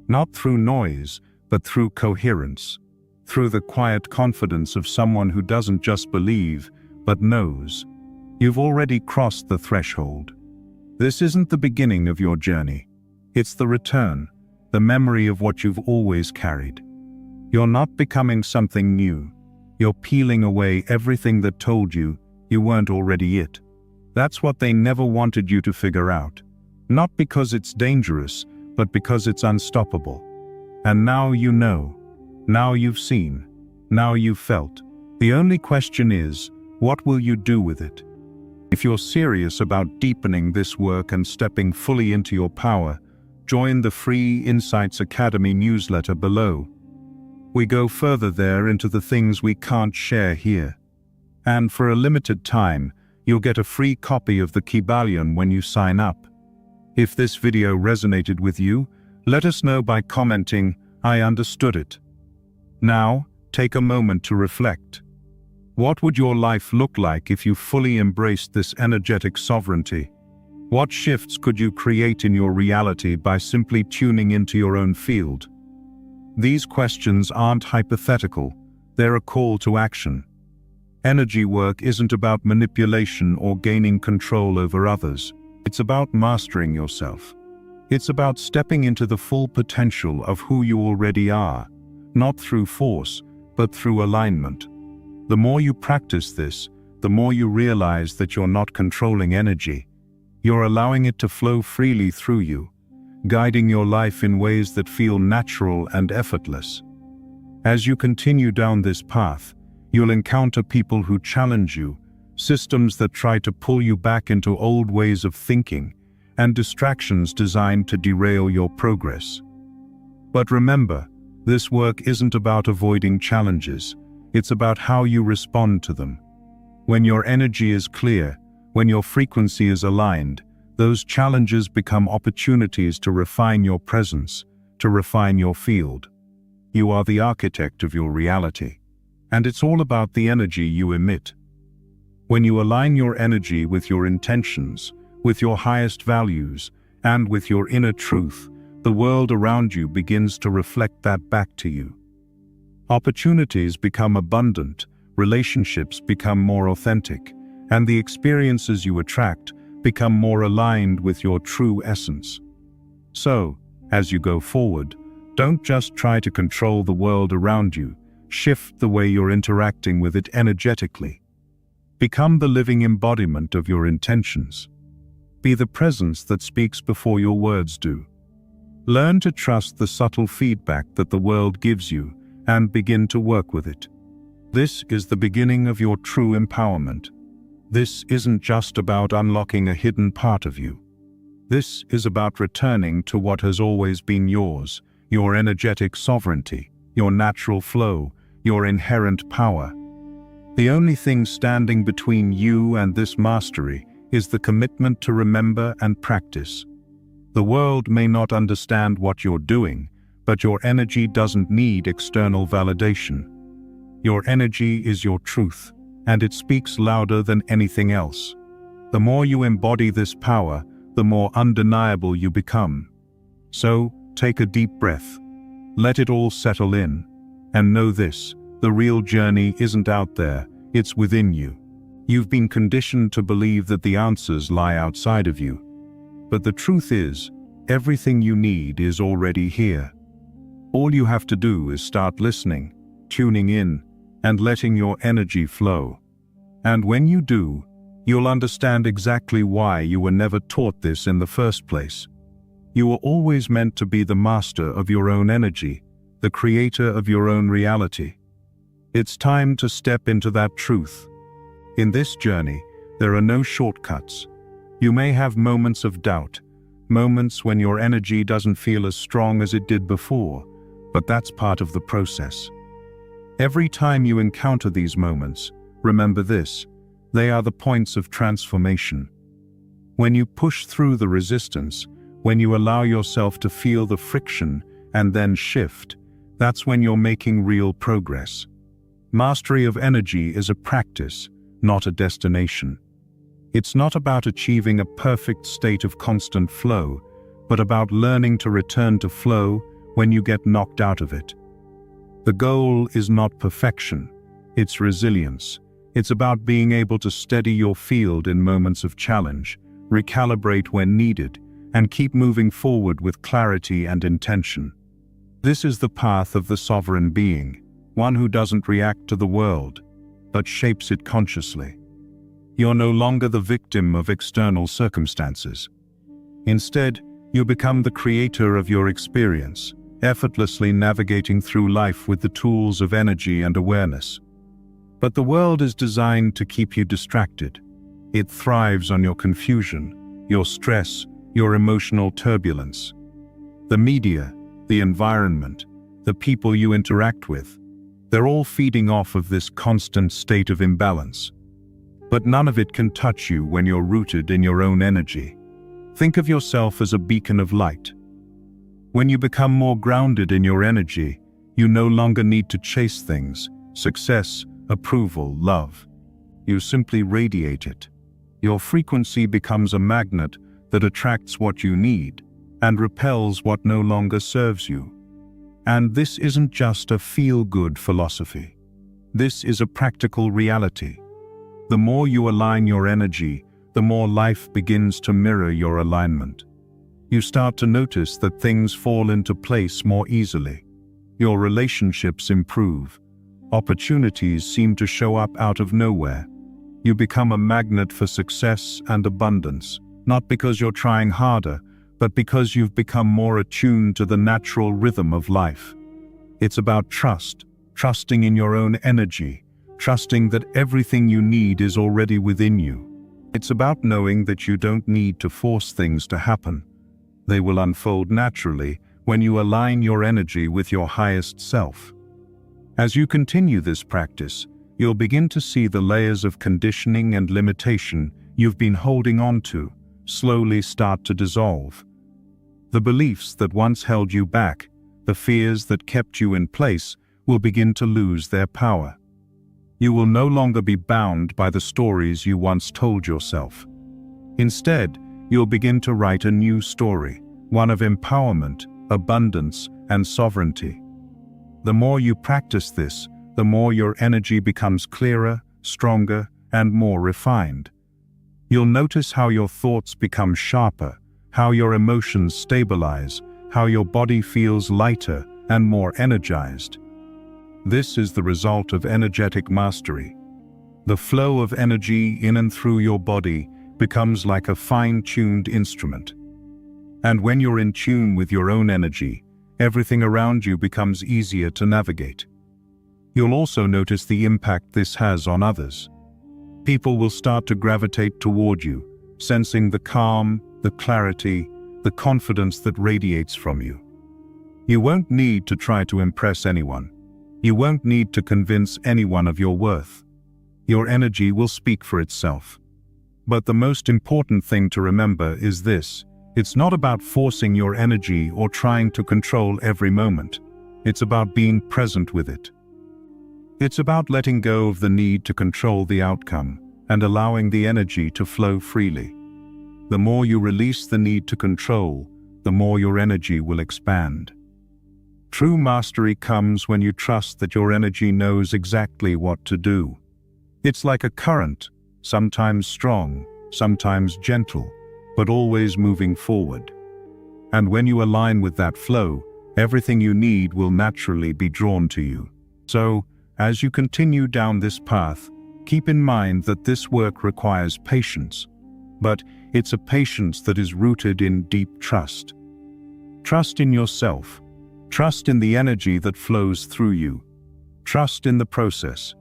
Not through noise, but through coherence. Through the quiet confidence of someone who doesn't just believe, but knows. You've already crossed the threshold. This isn't the beginning of your journey. It's the return, the memory of what you've always carried. You're not becoming something new. You're peeling away everything that told you you weren't already it. That's what they never wanted you to figure out. Not because it's dangerous, but because it's unstoppable. And now you know. Now you've seen. Now you've felt. The only question is, what will you do with it? If you're serious about deepening this work and stepping fully into your power, join the free Insights Academy newsletter below. We go further there into the things we can't share here. And for a limited time, you'll get a free copy of the Kybalion when you sign up. If this video resonated with you, let us know by commenting, "I understood it." Now, take a moment to reflect. What would your life look like if you fully embraced this energetic sovereignty? What shifts could you create in your reality by simply tuning into your own field? These questions aren't hypothetical, they're a call to action. Energy work isn't about manipulation or gaining control over others. It's about mastering yourself. It's about stepping into the full potential of who you already are, not through force, but through alignment. The more you practice this, the more you realize that you're not controlling energy. You're allowing it to flow freely through you, guiding your life in ways that feel natural and effortless. As you continue down this path, you'll encounter people who challenge you, systems that try to pull you back into old ways of thinking, and distractions designed to derail your progress. But remember, this work isn't about avoiding challenges. It's about how you respond to them. When your energy is clear, when your frequency is aligned, those challenges become opportunities to refine your presence, to refine your field. You are the architect of your reality. And it's all about the energy you emit. When you align your energy with your intentions, with your highest values, and with your inner truth, the world around you begins to reflect that back to you. Opportunities become abundant, relationships become more authentic, and the experiences you attract become more aligned with your true essence. So, as you go forward, don't just try to control the world around you, shift the way you're interacting with it energetically. Become the living embodiment of your intentions. Be the presence that speaks before your words do. Learn to trust the subtle feedback that the world gives you and begin to work with it. This is the beginning of your true empowerment. This isn't just about unlocking a hidden part of you. This is about returning to what has always been yours, your energetic sovereignty, your natural flow, your inherent power. The only thing standing between you and this mastery is the commitment to remember and practice. The world may not understand what you're doing, but your energy doesn't need external validation. Your energy is your truth, and it speaks louder than anything else. The more you embody this power, the more undeniable you become. So, take a deep breath. Let it all settle in. And know this, the real journey isn't out there, it's within you. You've been conditioned to believe that the answers lie outside of you. But the truth is, everything you need is already here. All you have to do is start listening, tuning in, and letting your energy flow. And when you do, you'll understand exactly why you were never taught this in the first place. You were always meant to be the master of your own energy, the creator of your own reality. It's time to step into that truth. In this journey, there are no shortcuts. You may have moments of doubt, moments when your energy doesn't feel as strong as it did before, but that's part of the process. Every time you encounter these moments, remember this: they are the points of transformation. When you push through the resistance, when you allow yourself to feel the friction and then shift, that's when you're making real progress. Mastery of energy is a practice, not a destination. It's not about achieving a perfect state of constant flow, but about learning to return to flow when you get knocked out of it. The goal is not perfection, it's resilience. It's about being able to steady your field in moments of challenge, recalibrate when needed, and keep moving forward with clarity and intention. This is the path of the sovereign being, one who doesn't react to the world, but shapes it consciously. You're no longer the victim of external circumstances. Instead, you become the creator of your experience, effortlessly navigating through life with the tools of energy and awareness. But the world is designed to keep you distracted. It thrives on your confusion, your stress, your emotional turbulence. The media, the environment, the people you interact with, they're all feeding off of this constant state of imbalance. But none of it can touch you when you're rooted in your own energy. Think of yourself as a beacon of light. When you become more grounded in your energy, you no longer need to chase things, success, approval, love. You simply radiate it. Your frequency becomes a magnet that attracts what you need and repels what no longer serves you. And this isn't just a feel-good philosophy. This is a practical reality. The more you align your energy, the more life begins to mirror your alignment. You start to notice that things fall into place more easily. Your relationships improve. Opportunities seem to show up out of nowhere. You become a magnet for success and abundance, not because you're trying harder, but because you've become more attuned to the natural rhythm of life. It's about trust, trusting in your own energy, trusting that everything you need is already within you. It's about knowing that you don't need to force things to happen. They will unfold naturally when you align your energy with your highest self. As you continue this practice, you'll begin to see the layers of conditioning and limitation you've been holding on to slowly start to dissolve. The beliefs that once held you back, the fears that kept you in place, will begin to lose their power. You will no longer be bound by the stories you once told yourself. Instead, you'll begin to write a new story, one of empowerment, abundance, and sovereignty. The more you practice this, the more your energy becomes clearer, stronger, and more refined. You'll notice how your thoughts become sharper, how your emotions stabilize, how your body feels lighter and more energized. This is the result of energetic mastery. The flow of energy in and through your body becomes like a fine-tuned instrument. And when you're in tune with your own energy, everything around you becomes easier to navigate. You'll also notice the impact this has on others. People will start to gravitate toward you, sensing the calm, the clarity, the confidence that radiates from you. You won't need to try to impress anyone. You won't need to convince anyone of your worth. Your energy will speak for itself. But the most important thing to remember is this: it's not about forcing your energy or trying to control every moment. It's about being present with it. It's about letting go of the need to control the outcome and allowing the energy to flow freely. The more you release the need to control, the more your energy will expand. True mastery comes when you trust that your energy knows exactly what to do. It's like a current, sometimes strong, sometimes gentle, but always moving forward. And when you align with that flow, everything you need will naturally be drawn to you. So, as you continue down this path, keep in mind that this work requires patience, but it's a patience that is rooted in deep trust. Trust in yourself. Trust in the energy that flows through you. Trust in the process.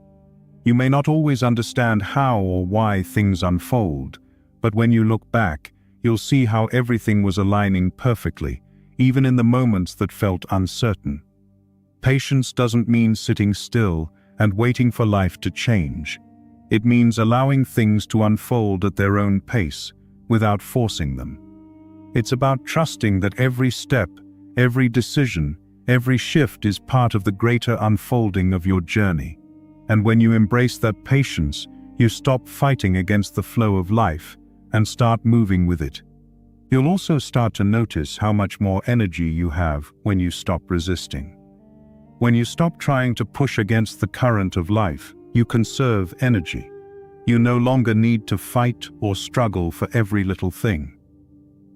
You may not always understand how or why things unfold, but when you look back, you'll see how everything was aligning perfectly, even in the moments that felt uncertain. Patience doesn't mean sitting still and waiting for life to change. It means allowing things to unfold at their own pace, without forcing them. It's about trusting that every step, every decision, every shift is part of the greater unfolding of your journey. And when you embrace that patience, you stop fighting against the flow of life and start moving with it. You'll also start to notice how much more energy you have when you stop resisting. When you stop trying to push against the current of life, you conserve energy. You no longer need to fight or struggle for every little thing.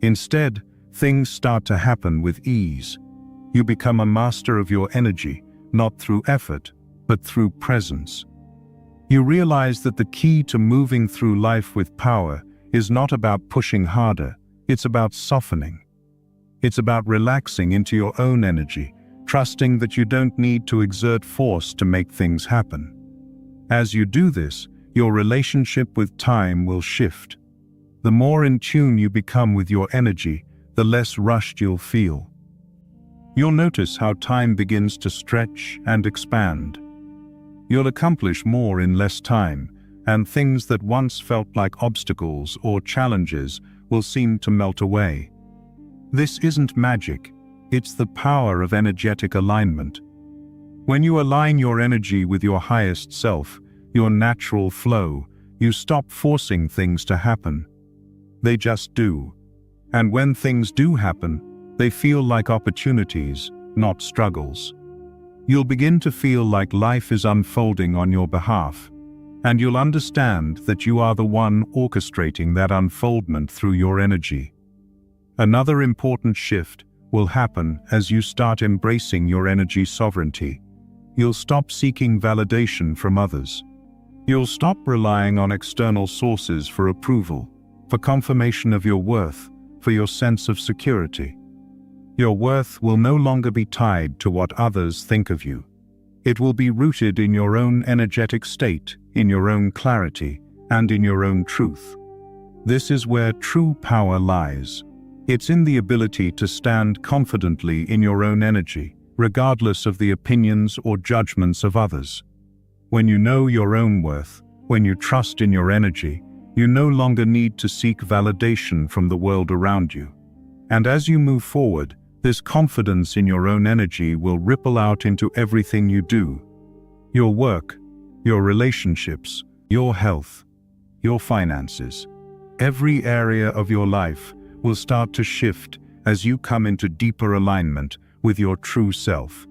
Instead, things start to happen with ease. You become a master of your energy, not through effort, but through presence. You realize that the key to moving through life with power is not about pushing harder, it's about softening. It's about relaxing into your own energy, trusting that you don't need to exert force to make things happen. As you do this, your relationship with time will shift. The more in tune you become with your energy, the less rushed you'll feel. You'll notice how time begins to stretch and expand. You'll accomplish more in less time, and things that once felt like obstacles or challenges will seem to melt away. This isn't magic, it's the power of energetic alignment. When you align your energy with your highest self, your natural flow, you stop forcing things to happen. They just do. And when things do happen, they feel like opportunities, not struggles. You'll begin to feel like life is unfolding on your behalf, and you'll understand that you are the one orchestrating that unfoldment through your energy. Another important shift will happen as you start embracing your energy sovereignty. You'll stop seeking validation from others. You'll stop relying on external sources for approval, for confirmation of your worth, for your sense of security. Your worth will no longer be tied to what others think of you. It will be rooted in your own energetic state, in your own clarity, and in your own truth. This is where true power lies. It's in the ability to stand confidently in your own energy, regardless of the opinions or judgments of others. When you know your own worth, when you trust in your energy, you no longer need to seek validation from the world around you. And as you move forward, this confidence in your own energy will ripple out into everything you do. Your work, your relationships, your health, your finances. Every area of your life will start to shift as you come into deeper alignment with your true self.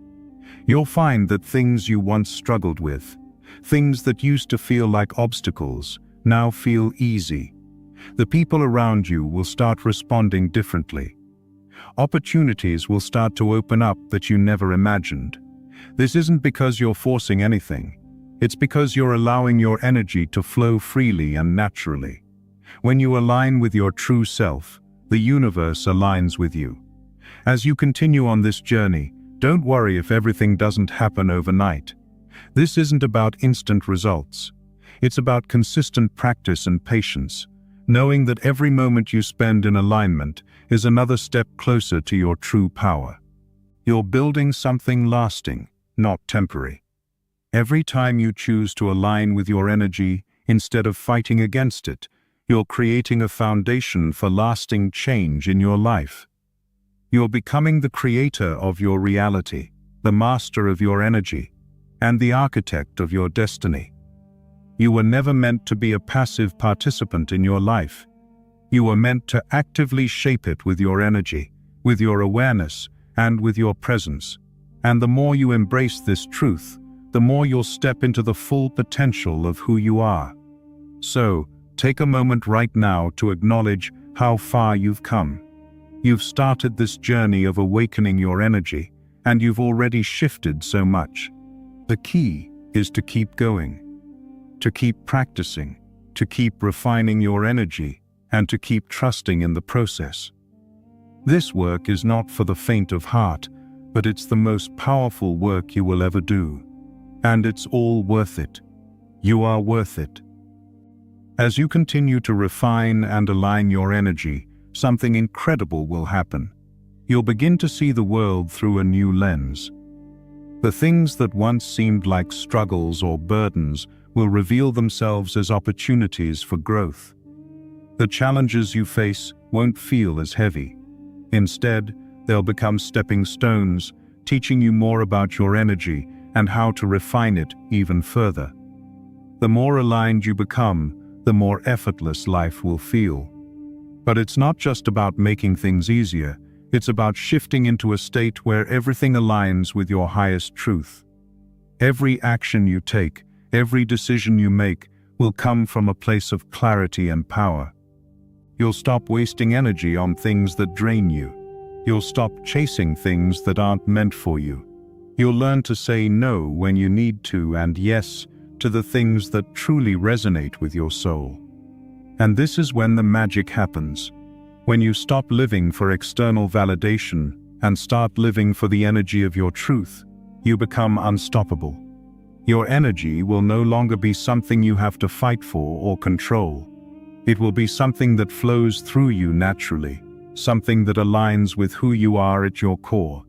You'll find that things you once struggled with, things that used to feel like obstacles, now feel easy. The people around you will start responding differently. Opportunities will start to open up that you never imagined. This isn't because you're forcing anything. It's because you're allowing your energy to flow freely and naturally. When you align with your true self, The universe aligns with you. As you continue on this journey, don't worry if everything doesn't happen overnight. This isn't about instant results. It's about consistent practice and patience, knowing that every moment you spend in alignment is another step closer to your true power. You're building something lasting, not temporary. Every time you choose to align with your energy instead of fighting against it, you're creating a foundation for lasting change in your life. You're becoming the creator of your reality, the master of your energy, and the architect of your destiny. You were never meant to be a passive participant in your life. You were meant to actively shape it with your energy, with your awareness, and with your presence. And the more you embrace this truth, the more you'll step into the full potential of who you are. So, take a moment right now to acknowledge how far you've come. You've started this journey of awakening your energy, and you've already shifted so much. The key is to keep going, to keep practicing, to keep refining your energy, and to keep trusting in the process. This work is not for the faint of heart, but it's the most powerful work you will ever do. And it's all worth it. You are worth it. As you continue to refine and align your energy, something incredible will happen. You'll begin to see the world through a new lens. The things that once seemed like struggles or burdens will reveal themselves as opportunities for growth. The challenges you face won't feel as heavy. Instead, they'll become stepping stones, teaching you more about your energy and how to refine it even further. The more aligned you become, the more effortless life will feel. But it's not just about making things easier, it's about shifting into a state where everything aligns with your highest truth. Every action you take, every decision you make, will come from a place of clarity and power. You'll stop wasting energy on things that drain you. You'll stop chasing things that aren't meant for you. You'll learn to say no when you need to and yes to the things that truly resonate with your soul. And this is when the magic happens. When you stop living for external validation and start living for the energy of your truth, you become unstoppable. Your energy will no longer be something you have to fight for or control. It will be something that flows through you naturally, something that aligns with who you are at your core.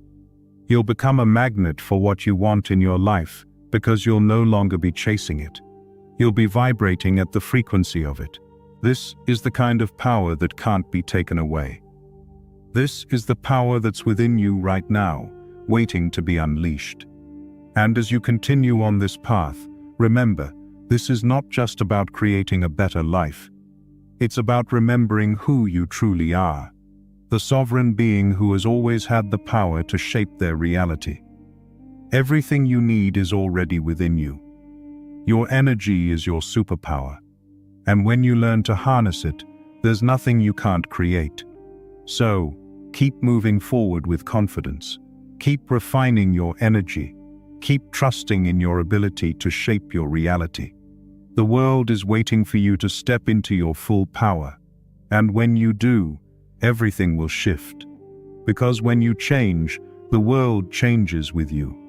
You'll become a magnet for what you want in your life because you'll no longer be chasing it. You'll be vibrating at the frequency of it. This is the kind of power that can't be taken away. This is the power that's within you right now, waiting to be unleashed. And as you continue on this path, remember, this is not just about creating a better life. It's about remembering who you truly are, the sovereign being who has always had the power to shape their reality. Everything you need is already within you. Your energy is your superpower. And when you learn to harness it, there's nothing you can't create. So, keep moving forward with confidence. Keep refining your energy. Keep trusting in your ability to shape your reality. The world is waiting for you to step into your full power. And when you do, everything will shift. Because when you change, the world changes with you.